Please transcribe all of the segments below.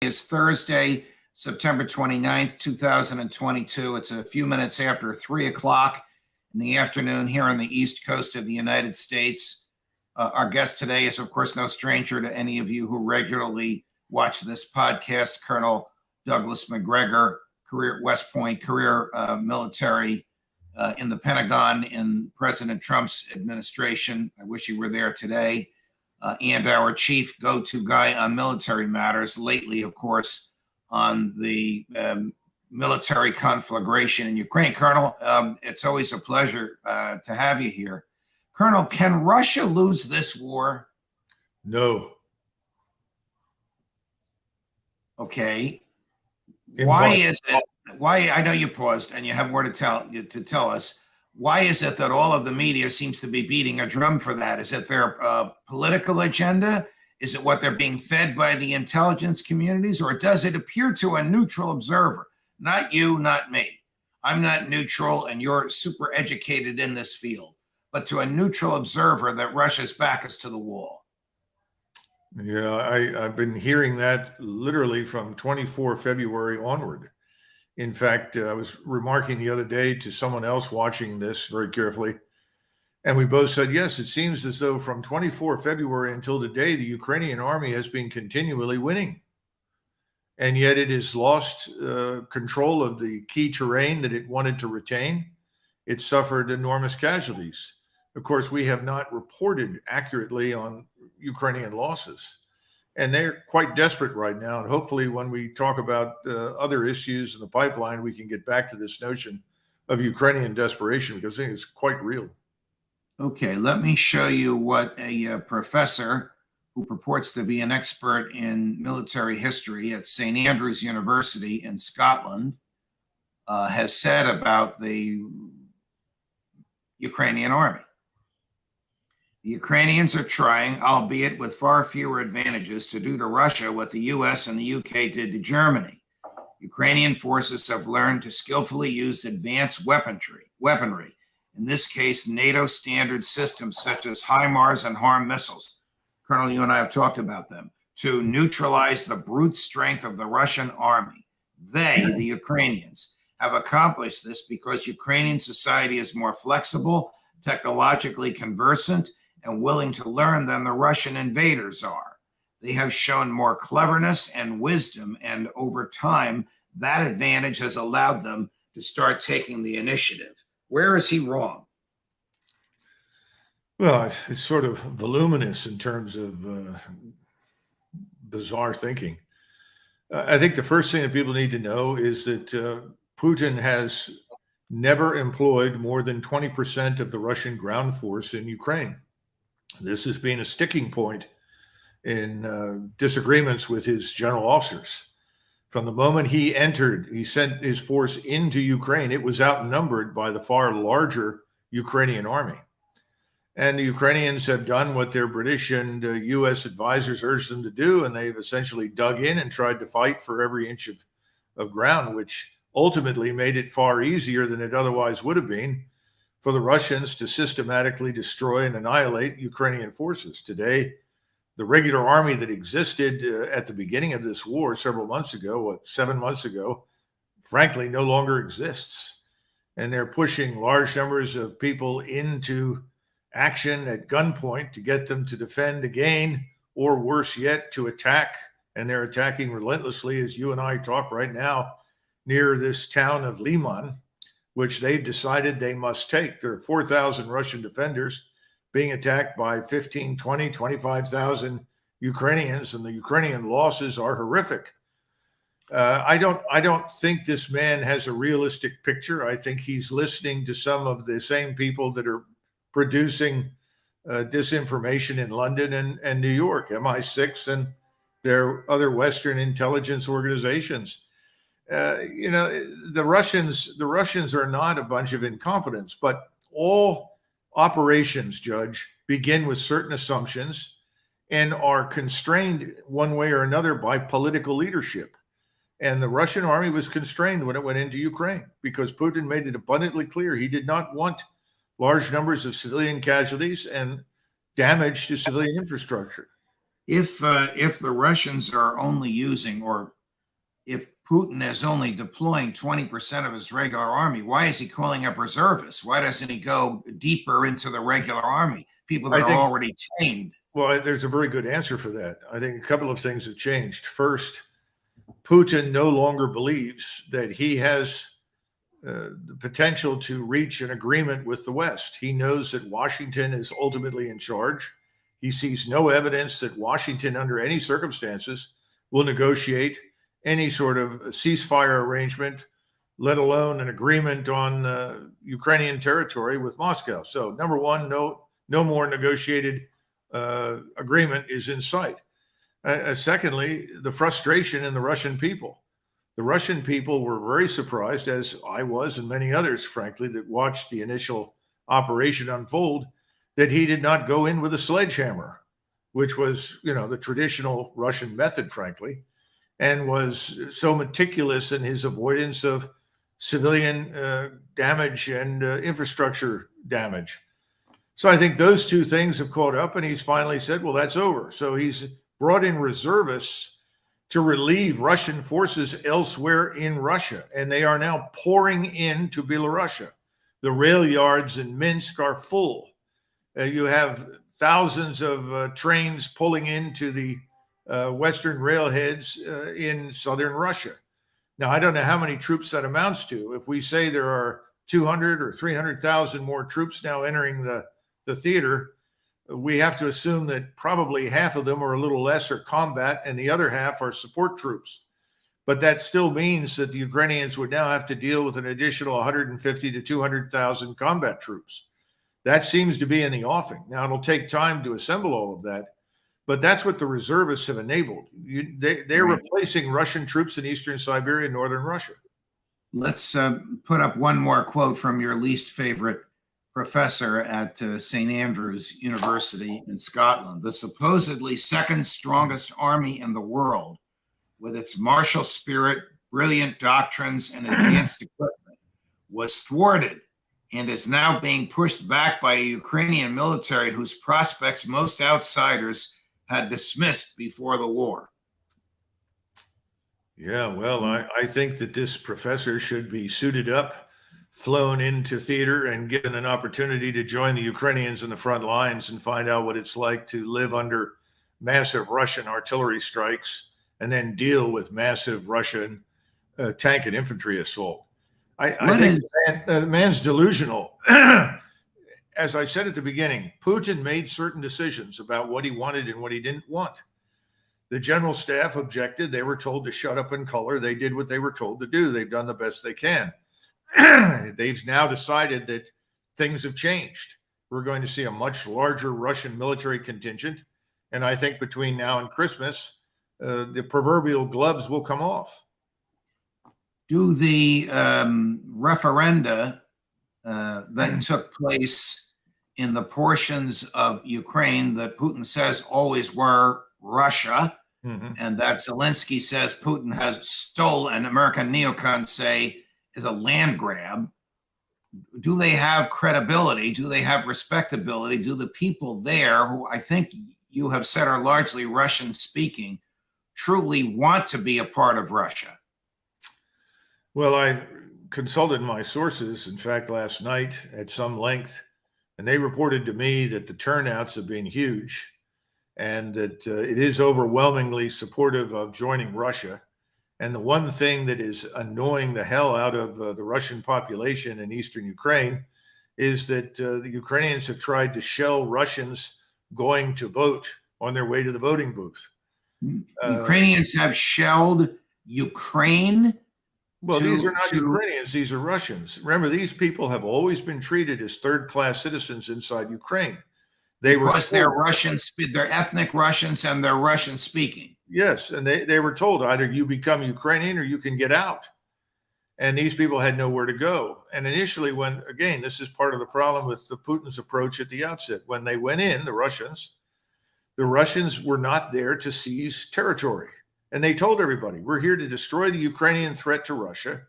is Thursday, September 29th, 2022. It's a few minutes after 3 o'clock in the afternoon here on the East Coast of the United States. Our guest today is, of course, no stranger to any of you who regularly watch this podcast, Colonel Douglas Macgregor, career at West Point, career military in the Pentagon in President Trump's administration. I wish he were there today. And our chief go-to guy on military matters, lately, of course, on the military conflagration in Ukraine. Colonel, it's always a pleasure to have you here. Colonel, can Russia lose this war? No. Okay. Why is it? Why? I know you paused and you have more to tell us. Why is it that all of the media seems to be beating a drum for that? Is it their political agenda? Is it what they're being fed by the intelligence communities? Or does it appear to a neutral observer? Not you, not me. I'm not neutral and you're super educated in this field. But to a neutral observer that Russia's back is to the wall. Yeah, I've been hearing that literally from 24 February onward. In fact, I was remarking the other day to someone else watching this very carefully, and we both said, yes, it seems as though from 24 February until today, the Ukrainian army has been continually winning. And yet it has lost control of the key terrain that it wanted to retain. It suffered enormous casualties. Of course, we have not reported accurately on Ukrainian losses. And they're quite desperate right now. And hopefully when we talk about other issues in the pipeline, we can get back to this notion of Ukrainian desperation, because I think it's quite real. Okay, let me show you what a professor who purports to be an expert in military history at St. Andrews University in Scotland has said about the Ukrainian army. The Ukrainians are trying, albeit with far fewer advantages, to do to Russia what the US and the UK did to Germany. Ukrainian forces have learned to skillfully use advanced weaponry, in this case, NATO standard systems such as HIMARS and HARM missiles. Colonel, you and I have talked about them, to neutralize the brute strength of the Russian army. They, the Ukrainians, have accomplished this because Ukrainian society is more flexible, technologically conversant, and willing to learn than the Russian invaders are. They have shown more cleverness and wisdom, and over time, that advantage has allowed them to start taking the initiative. Where is he wrong? Well, it's sort of voluminous in terms of bizarre thinking. I think the first thing that people need to know is that Putin has never employed more than 20% of the Russian ground force in Ukraine. This has been a sticking point in disagreements with his general officers. From the moment he entered, he sent his force into Ukraine. It was outnumbered by the far larger Ukrainian army. And the Ukrainians have done what their British and US advisors urged them to do, and they've essentially dug in and tried to fight for every inch of ground, which ultimately made it far easier than it otherwise would have been for the Russians to systematically destroy and annihilate Ukrainian forces. Today, the regular army that existed at the beginning of this war several months ago, 7 months ago, frankly, no longer exists. And they're pushing large numbers of people into action at gunpoint to get them to defend again, or worse yet, to attack. And they're attacking relentlessly, as you and I talk right now, near this town of Liman, which they've decided they must take. There are 4,000 Russian defenders being attacked by 15, 20, 25,000 Ukrainians, and the Ukrainian losses are horrific. I don't think this man has a realistic picture. I think he's listening to some of the same people that are producing disinformation in London and New York, MI6 and their other Western intelligence organizations. The Russians are not a bunch of incompetents, but all operations, Judge, begin with certain assumptions and are constrained one way or another by political leadership. And the Russian army was constrained when it went into Ukraine because Putin made it abundantly clear he did not want large numbers of civilian casualties and damage to civilian infrastructure. If the Russians are only using, or if Putin is only deploying 20% of his regular army, why is he calling up reservists? Why doesn't he go deeper into the regular army, people that I are think, already trained? well, there's a very good answer for that. I think a couple of things have changed. First, Putin no longer believes that he has the potential to reach an agreement with the West. He knows that Washington is ultimately in charge. He sees no evidence that Washington, under any circumstances, will negotiate any sort of ceasefire arrangement, let alone an agreement on Ukrainian territory with Moscow. So, number one, no more negotiated agreement is in sight. Secondly, the frustration in the Russian people. The Russian people were very surprised, as I was and many others, frankly, that watched the initial operation unfold, that he did not go in with a sledgehammer, which was, the traditional Russian method, frankly, and was so meticulous in his avoidance of civilian damage and infrastructure damage. So I think those two things have caught up, and he's finally said, well, that's over. So he's brought in reservists to relieve Russian forces elsewhere in Russia, and they are now pouring into Belarusia. The rail yards in Minsk are full. You have thousands of trains pulling into the Western railheads in southern Russia. Now, I don't know how many troops that amounts to. If we say there are 200 or 300,000 more troops now entering the theater, we have to assume that probably half of them or a little less are combat and the other half are support troops. But that still means that the Ukrainians would now have to deal with an additional 150 to 200,000 combat troops. That seems to be in the offing. Now, it'll take time to assemble all of that, but that's what the reservists have enabled. They're right. Replacing Russian troops in eastern Siberia and northern Russia. Let's put up one more quote from your least favorite professor at St. Andrews University in Scotland. The supposedly second strongest army in the world, with its martial spirit, brilliant doctrines, and advanced equipment, was thwarted and is now being pushed back by a Ukrainian military whose prospects most outsiders had dismissed before the war. Yeah, well, I think that this professor should be suited up, flown into theater, and given an opportunity to join the Ukrainians in the front lines and find out what it's like to live under massive Russian artillery strikes and then deal with massive Russian tank and infantry assault. I think the man's delusional. As I said at the beginning, Putin made certain decisions about what he wanted and what he didn't want. The general staff objected. They were told to shut up and color. They did what they were told to do. They've done the best they can. They've now decided that things have changed. We're going to see a much larger Russian military contingent. And I think between now and Christmas, the proverbial gloves will come off. Do the referenda that took place in the portions of Ukraine that Putin says always were Russia, and that Zelensky says Putin has stolen, and American neocons say is a land grab, do they have credibility? Do they have respectability? Do the people there, who I think you have said are largely Russian speaking, truly want to be a part of Russia? Well, I consulted my sources, in fact, last night at some length, and they reported to me that the turnouts have been huge and that it is overwhelmingly supportive of joining Russia. And the one thing that is annoying the hell out of the Russian population in eastern Ukraine is that the Ukrainians have tried to shell Russians going to vote on their way to the voting booth. Ukrainians have shelled Ukraine? Well, these are not Ukrainians, these are Russians. Remember, these people have always been treated as third-class citizens inside Ukraine. Because they're Russian, they're ethnic Russians and they're Russian speaking. Yes, and they were told either you become Ukrainian or you can get out. And these people had nowhere to go. And initially when, again, this is part of the problem with the Putin's approach at the outset. When they went in, the Russians were not there to seize territory. And they told everybody, we're here to destroy the Ukrainian threat to Russia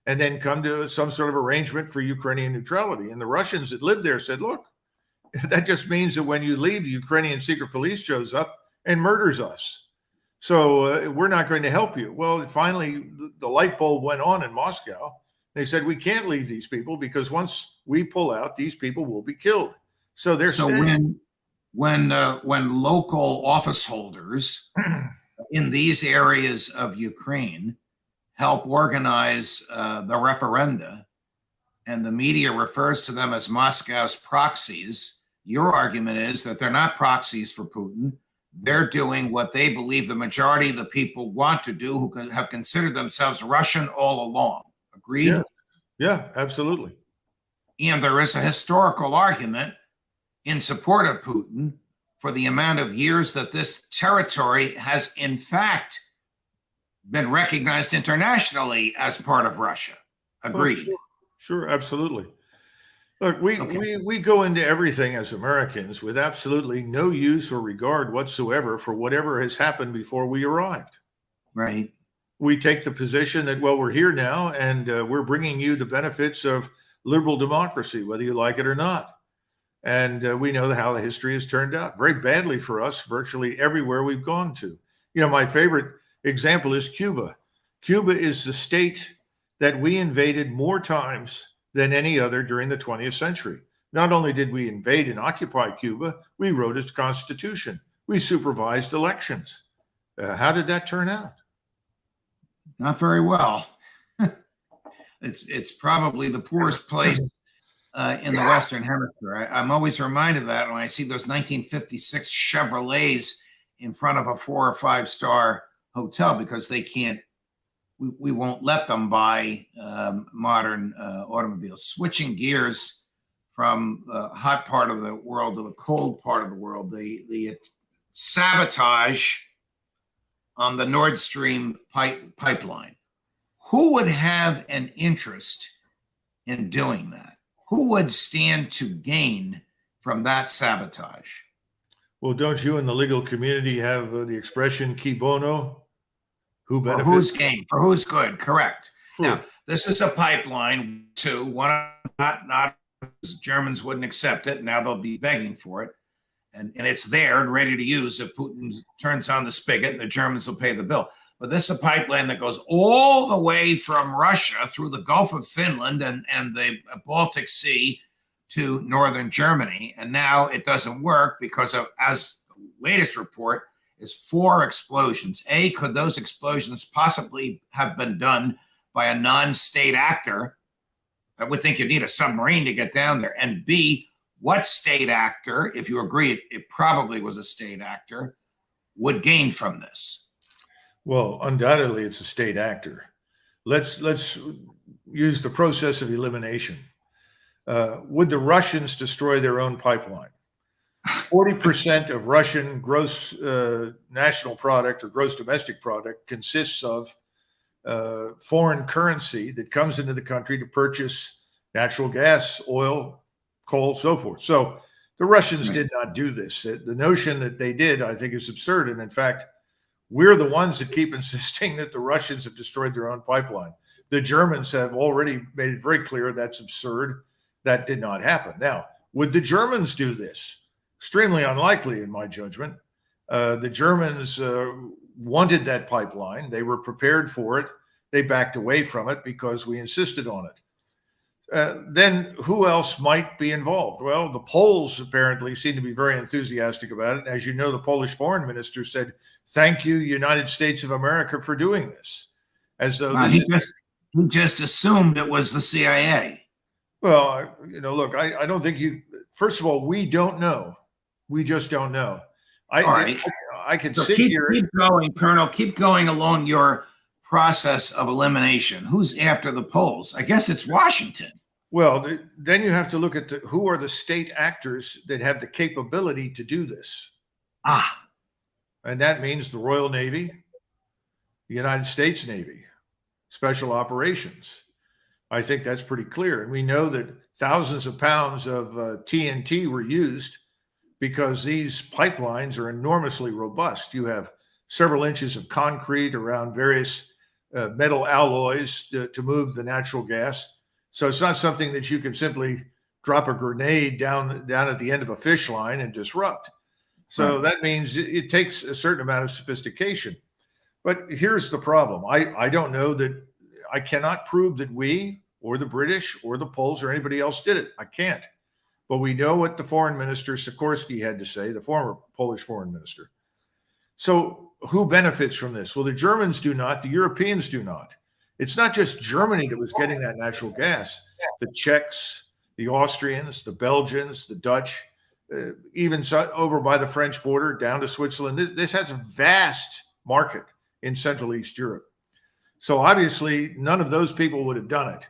and then come to some sort of arrangement for Ukrainian neutrality. And the Russians that lived there said, look, that just means that when you leave, the Ukrainian secret police shows up and murders us. So we're not going to help you. Well, finally, the light bulb went on in Moscow. They said, we can't leave these people because once we pull out, these people will be killed. So they're So staying. when local office holders in these areas of Ukraine help organize the referenda, and the media refers to them as Moscow's proxies, your argument is that they're not proxies for Putin. They're doing what they believe the majority of the people want to do, who have considered themselves Russian all along. Agreed? Yeah, yeah, absolutely. And there is a historical argument in support of Putin for the amount of years that this territory has, in fact, been recognized internationally as part of Russia. Agreed. Oh, sure, absolutely. Look, we go into everything as Americans with absolutely no use or regard whatsoever for whatever has happened before we arrived. Right. We take the position that, well, we're here now and we're bringing you the benefits of liberal democracy, whether you like it or not. And we know how the history has turned out very badly for us virtually everywhere we've gone to. You know, my favorite example is Cuba. Cuba is the state that we invaded more times than any other during the 20th century. Not only did we invade and occupy Cuba, we wrote its constitution. We supervised elections. How did that turn out? Not very well. It's probably the poorest place in the Western Hemisphere. I'm always reminded of that when I see those 1956 Chevrolets in front of a 4 or 5 star hotel, because they can't, we won't let them buy modern automobiles. Switching gears from the hot part of the world to the cold part of the world, the sabotage on the Nord Stream pipeline. Who would have an interest in doing that? Who would stand to gain from that sabotage? Well, don't you in the legal community have the expression "qui bono"? Who benefits? For whose gain? For whose good? Correct. Sure. Now, this is a pipeline to one, not Germans wouldn't accept it. Now they'll be begging for it. And it's there and ready to use if Putin turns on the spigot, and the Germans will pay the bill. But this is a pipeline that goes all the way from Russia through the Gulf of Finland and the Baltic Sea to northern Germany. And now it doesn't work because of, as the latest report, is 4 explosions. A, could those explosions possibly have been done by a non-state actor? I would think you'd need a submarine to get down there. And B, what state actor, if you agree it probably was a state actor, would gain from this? Well, undoubtedly, it's a state actor. Let's use the process of elimination. Would the Russians destroy their own pipeline? 40% of Russian gross national product or gross domestic product consists of foreign currency that comes into the country to purchase natural gas, oil, coal, so forth. So the Russians did not do this. The notion that they did, I think, is absurd. And in fact, we're the ones that keep insisting that the Russians have destroyed their own pipeline. The Germans have already made it very clear that's absurd. That did not happen. Now, would the Germans do this? Extremely unlikely, in my judgment. The Germans wanted that pipeline. They were prepared for it. They backed away from it because we insisted on it. Then who else might be involved? Well, the Poles apparently seem to be very enthusiastic about it. As you know, the Polish foreign minister said, "Thank you, United States of America, for doing this." As though he just assumed it was the CIA. Well, look, I don't think you. First of all, we don't know. We just don't know. I can sit here. Keep going, Colonel. Keep going along your process of elimination. Who's after the Poles? I guess it's Washington. Well, then you have to look at who are the state actors that have the capability to do this. And that means the Royal Navy, the United States Navy, Special Operations. I think that's pretty clear. And we know that thousands of pounds of TNT were used because these pipelines are enormously robust. You have several inches of concrete around various metal alloys to move the natural gas. So it's not something that you can simply drop a grenade down at the end of a fish line and disrupt. So that means it takes a certain amount of sophistication. But here's the problem. I don't know that, I cannot prove that we or the British or the Poles or anybody else did it. I can't. But we know what the foreign minister Sikorski had to say, the former Polish foreign minister. So who benefits from this? Well, the Germans do not, the Europeans do not. It's not just Germany that was getting that natural gas. The Czechs, the Austrians, the Belgians, the Dutch, even over by the French border down to Switzerland. This has a vast market in Central East Europe. So obviously none of those people would have done it.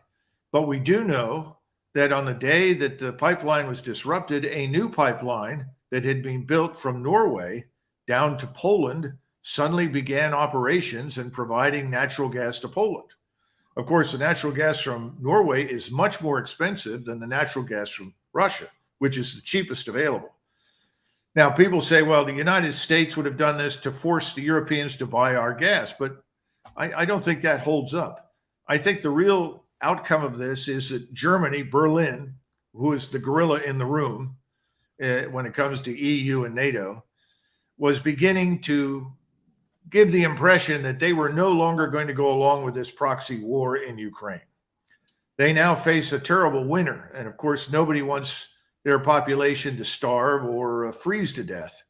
But we do know that on the day that the pipeline was disrupted, a new pipeline that had been built from Norway down to Poland suddenly began operations and providing natural gas to Poland. Of course, the natural gas from Norway is much more expensive than the natural gas from Russia, which is the cheapest available. Now, people say, well, the United States would have done this to force the Europeans to buy our gas, but I don't think that holds up. I think the real outcome of this is that Germany, Berlin, who is the gorilla in the room when it comes to EU and NATO, was beginning to give the impression that they were no longer going to go along with this proxy war in Ukraine. They now face a terrible winter. And of course, nobody wants their population to starve or freeze to death.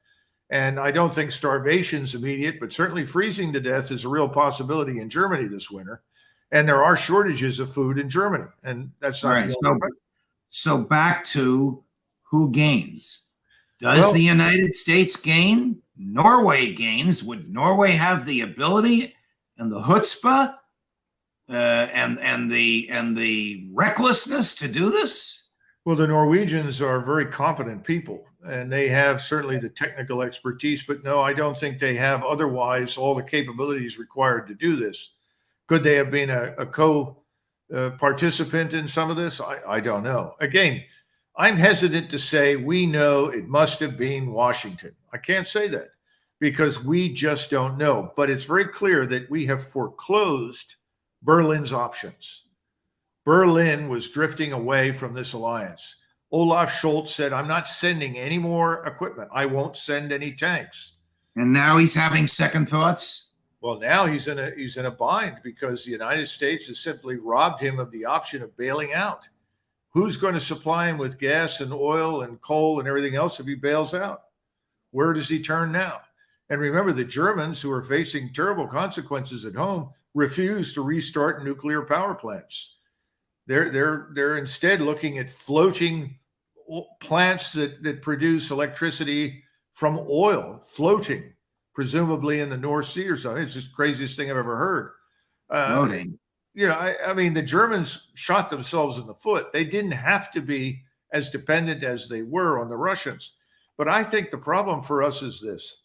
And I don't think starvation's immediate, but certainly freezing to death is a real possibility in Germany this winter. And there are shortages of food in Germany. And that's not right. So back to who gains. Does the United States gain? Norway gains. Would Norway have the ability and the chutzpah and the recklessness to do this? Well, the Norwegians are very competent people, and they have certainly the technical expertise. But no, I don't think they have otherwise all the capabilities required to do this. Could they have been a co-participant in some of this? I don't know. Again, I'm hesitant to say we know it must have been Washington. I can't say that because we just don't know. But it's very clear that we have foreclosed Berlin's options. Berlin was drifting away from this alliance. Olaf Scholz said, I'm not sending any more equipment. I won't send any tanks. And now he's having second thoughts? Well, now he's in a bind because the United States has simply robbed him of the option of bailing out. Who's going to supply him with gas and oil and coal and everything else if he bails out? Where does he turn now? And remember, the Germans, who are facing terrible consequences at home, refuse to restart nuclear power plants. They're instead looking at floating plants that produce electricity from oil, floating, presumably in the North Sea or something. It's just the craziest thing I've ever heard. Floating. You know, I mean, the Germans shot themselves in the foot. They didn't have to be as dependent as they were on the Russians. But I think the problem for us is this.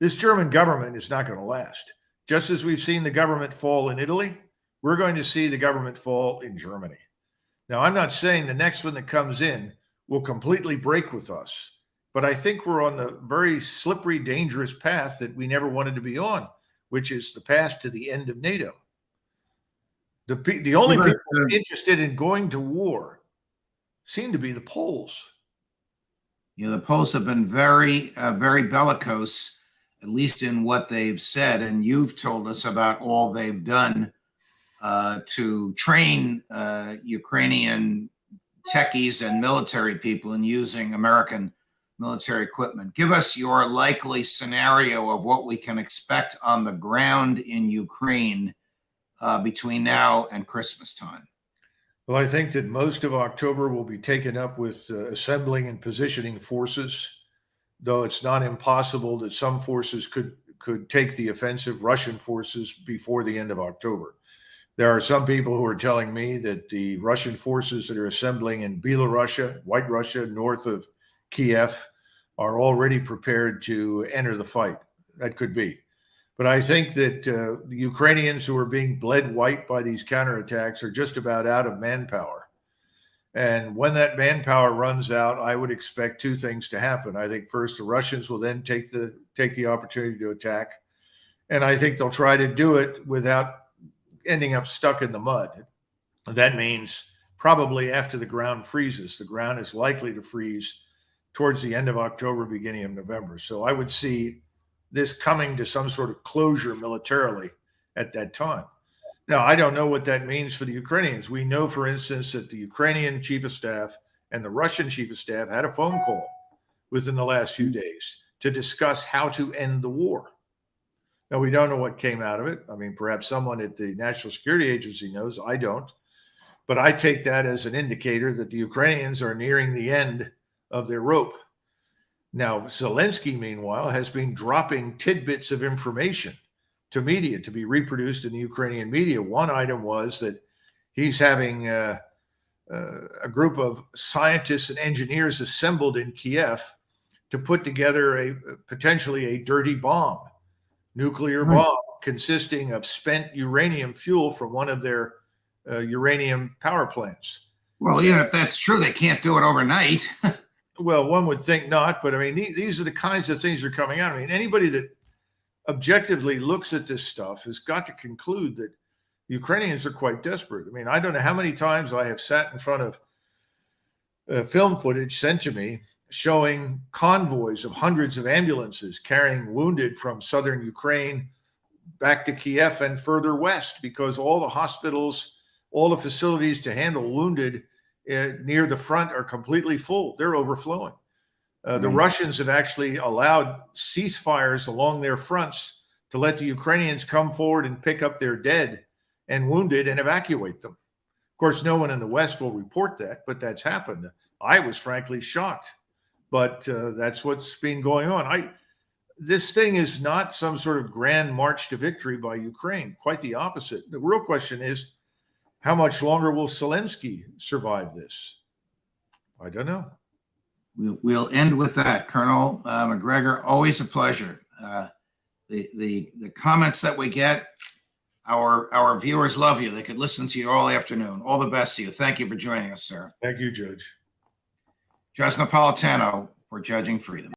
This German government is not going to last. Just as we've seen the government fall in Italy, we're going to see the government fall in Germany. Now, I'm not saying the next one that comes in will completely break with us, but I think we're on the very slippery, dangerous path that we never wanted to be on, which is the path to the end of NATO. The only people interested in going to war seem to be the Poles. You know, the Poles have been very, very bellicose, at least in what they've said. And you've told us about all they've done to train Ukrainian techies and military people in using American military equipment. Give us your likely scenario of what we can expect on the ground in Ukraine between now and Christmas time. Well, I think that most of October will be taken up with assembling and positioning forces, though it's not impossible that some forces could take the offensive, Russian forces, before the end of October. There are some people who are telling me that the Russian forces that are assembling in Belarus, White Russia, north of Kiev, are already prepared to enter the fight. That could be. But I think that the Ukrainians who are being bled white by these counterattacks are just about out of manpower. And when that manpower runs out, I would expect two things to happen. I think first, the Russians will then take the opportunity to attack. And I think they'll try to do it without ending up stuck in the mud. That means probably after the ground freezes. The ground is likely to freeze towards the end of October, beginning of November. So I would see this coming to some sort of closure militarily at that time. Now, I don't know what that means for the Ukrainians. We know, for instance, that the Ukrainian chief of staff and the Russian chief of staff had a phone call within the last few days to discuss how to end the war. Now, we don't know what came out of it. I mean, perhaps someone at the National Security Agency knows. I don't. But I take that as an indicator that the Ukrainians are nearing the end of their rope. Now, Zelensky, meanwhile, has been dropping tidbits of information to media to be reproduced in the Ukrainian media. One item was that he's having a group of scientists and engineers assembled in Kiev to put together potentially a dirty bomb, nuclear bomb, consisting of spent uranium fuel from one of their uranium power plants. Well, even if that's true, they can't do it overnight. Well, one would think not, but I mean, these are the kinds of things that are coming out. I mean, anybody that objectively looks at this stuff has got to conclude that the Ukrainians are quite desperate. I mean, I don't know how many times I have sat in front of film footage sent to me showing convoys of hundreds of ambulances carrying wounded from southern Ukraine back to Kiev and further west, because all the hospitals, all the facilities to handle wounded near the front are completely full. They're overflowing. The Russians have actually allowed ceasefires along their fronts to let the Ukrainians come forward and pick up their dead and wounded and evacuate them. Of course, no one in the West will report that, but that's happened. I was frankly shocked, but that's what's been going on. This thing is not some sort of grand march to victory by Ukraine. Quite the opposite. The real question is, how much longer will Zelensky survive this? I don't know. We'll end with that. Colonel Macgregor, always a pleasure. The comments that we get, our viewers love you. They could listen to you all afternoon. All the best to you. Thank you for joining us, sir. Thank you, Judge. Judge Napolitano for Judging Freedom.